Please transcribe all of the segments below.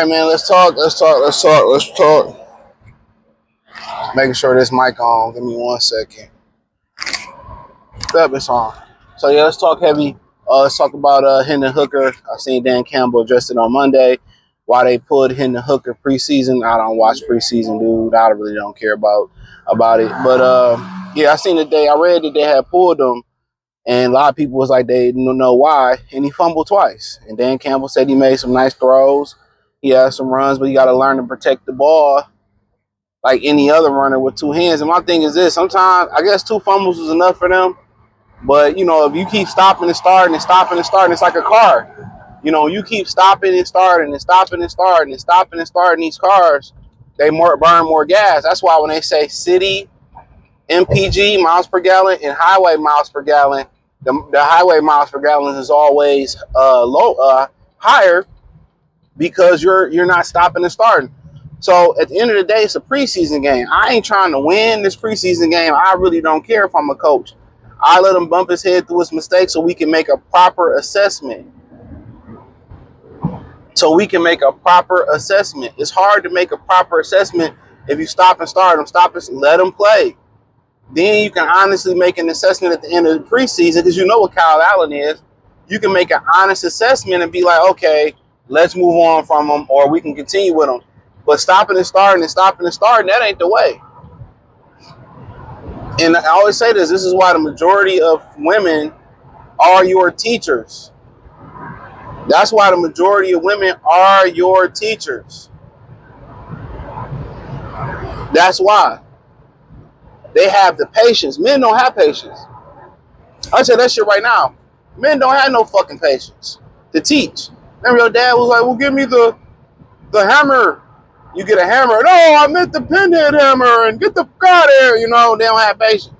right, man. Let's talk. Making sure this mic on. Give me 1 second. Yep, it's on. So yeah, let's talk heavy. Let's talk about Hendon Hooker. I seen Dan Campbell address it on Monday. Why they pulled Hendon Hooker preseason? I don't watch preseason, dude. I really don't care about it. But yeah, I seen the day. I read that they had pulled him, and a lot of people was like they didn't know why, and he fumbled twice. And Dan Campbell said he made some nice throws. He had some runs, but you got to learn to protect the ball like any other runner with two hands. And my thing is this: sometimes I guess two fumbles is enough for them. But, you know, if you keep stopping and starting and stopping and starting, it's like a car. You know, you keep stopping and starting and stopping and starting and stopping and starting these cars, they burn more gas. That's why when they say city, MPG, miles per gallon, and highway miles per gallon, the highway miles per gallon is always higher because you're not stopping and starting. So at the end of the day, it's a preseason game. I ain't trying to win this preseason game. I really don't care if I'm a coach. I let him bump his head through his mistakes so we can make a proper assessment. It's hard to make a proper assessment if you stop and start him, let him play. Then you can honestly make an assessment at the end of the preseason because you know what Kyle Allen is. You can make an honest assessment and be like, okay, let's move on from him or we can continue with him. But stopping and starting, that ain't the way. And I always say this is why the majority of women are your teachers. That's why the majority of women are your teachers. That's why. They have the patience. Men don't have patience. I say that shit right now. Men don't have no fucking patience to teach. Remember your dad was like, well, give me the hammer. You get a hammer. No, I meant the pinhead hammer and get the fuck out of here. You know, they don't have patience.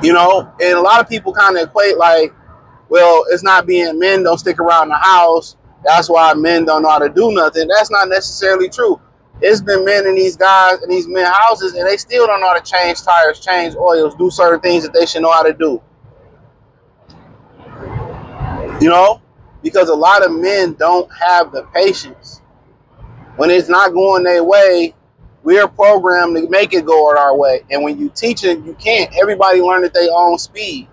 You know, and a lot of people kind of equate like, well, it's not being men don't stick around the house. That's why men don't know how to do nothing. That's not necessarily true. It's been men and these guys in these men houses and they still don't know how to change tires, change oils, do certain things that they should know how to do. You know, because a lot of men don't have the patience. When it's not going their way, we're programmed to make it go our way. And when you teach it, you can't. Everybody learn at their own speed.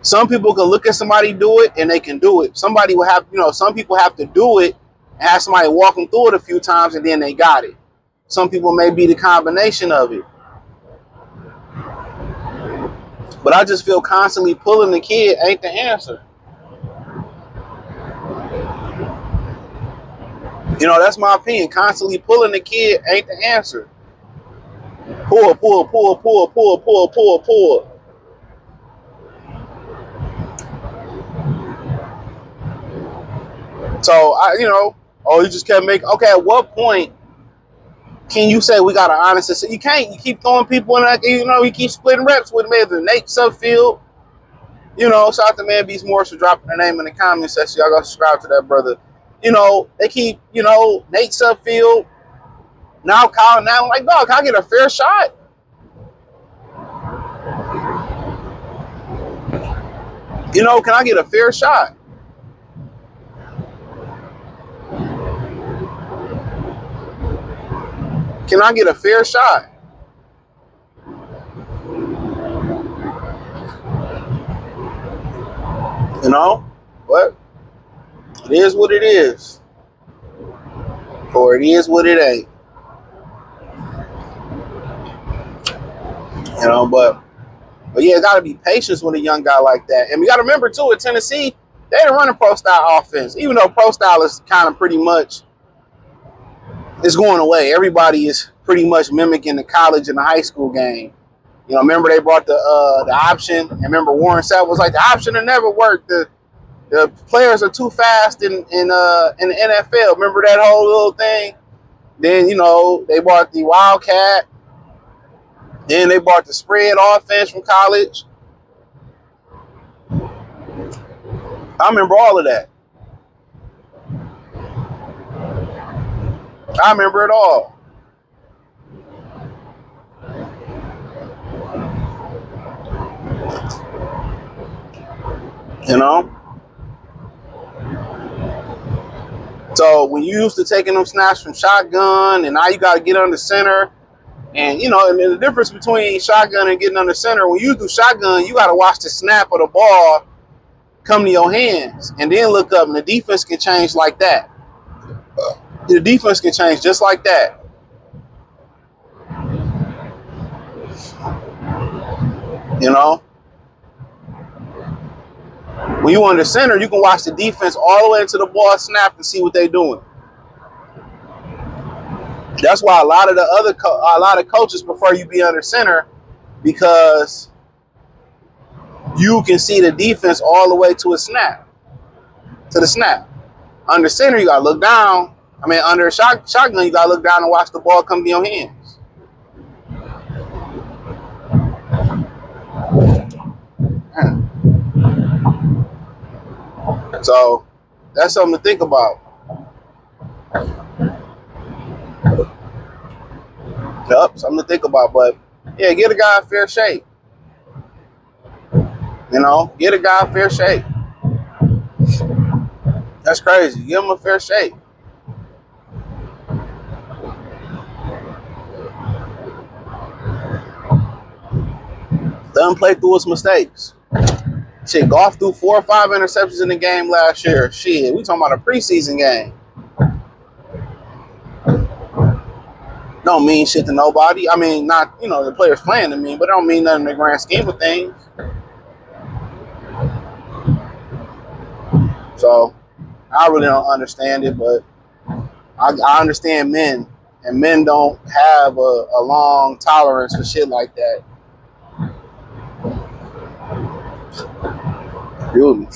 Some people can look at somebody do it and they can do it. Somebody will have, some people have to do it and have somebody walk them through it a few times and then they got it. Some people may be the combination of it. But I just feel constantly pulling the kid ain't the answer. You know, that's my opinion. Constantly pulling the kid ain't the answer. Pull. So, you just can't make... Okay, at what point can you say we got an honest... So you can't. You keep throwing people in that... you keep splitting reps with maybe Nate Sudfield. Shout out to Man Beast Morris for dropping their name in the comment section. Y'all gotta subscribe to that brother. They keep, Nate Sudfield. Now Colin Allen, like, dog, can I get a fair shot? Can I get a fair shot? Can I get a fair shot? But it is what it is. Or it is what it ain't. But yeah, gotta be patient with a young guy like that. And we gotta remember too, at Tennessee, they didn't run a pro style offense. Even though pro style is kind of pretty much, it's going away. Everybody is pretty much mimicking the college and the high school game. Remember they brought the option, and remember Warren Sapp was like, the option will never work. The players are too fast in the NFL. Remember that whole little thing? Then, they brought the Wildcat. Then they brought the spread offense from college. I remember all of that. I remember it all. So when you used to taking them snaps from shotgun, and now you got to get under center, and you know, and the difference between shotgun and getting under center, when you do shotgun, you got to watch the snap of the ball come to your hands, and then look up, and the defense can change like that. The defense can change just like that. You know, when you under center, you can watch the defense all the way into the ball snap and see what they're doing. That's why a lot of coaches prefer you be under center, because you can see the defense all the way to the snap. Under center, you gotta look down. I mean, under shotgun, you gotta look down and watch the ball come to your hands. So that's something to think about. Yep, something to think about. But yeah, get a guy a fair shake. You know, get a guy a fair shake. That's crazy. Give him a fair shake. Let him play through his mistakes. Shit, Goff threw 4 or 5 interceptions in the game last year. Shit, we talking about a preseason game. Don't mean shit to nobody. I mean, not, you know, the players playing to me, but it don't mean nothing in the grand scheme of things. So, I really don't understand it, but I understand men, and men don't have a long tolerance for shit like that. Dude.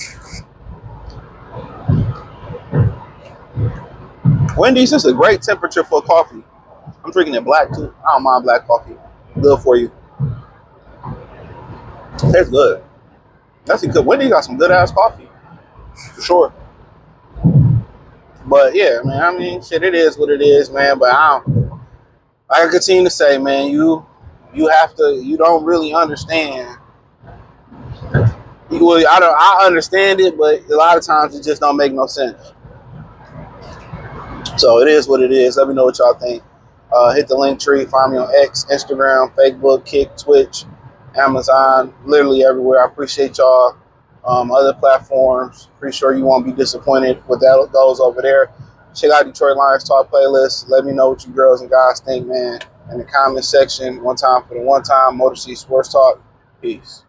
Wendy's is a great temperature for coffee. I'm drinking it black too. I don't mind black coffee. Good for you. Tastes good. That's good. Wendy's got some good ass coffee. For sure. But yeah, man, I mean, shit, it is what it is, man. But I continue to say, man, you don't really understand. I understand it, but a lot of times it just don't make no sense. So it is what it is. Let me know what y'all think. Hit the link tree. Find me on X, Instagram, Facebook, Kick, Twitch, Amazon, literally everywhere. I appreciate y'all. Other platforms. Pretty sure you won't be disappointed with those over there. Check out Detroit Lions Talk playlist. Let me know what you girls and guys think, man, in the comment section. One time for the one time. Motor City Sports Talk. Peace.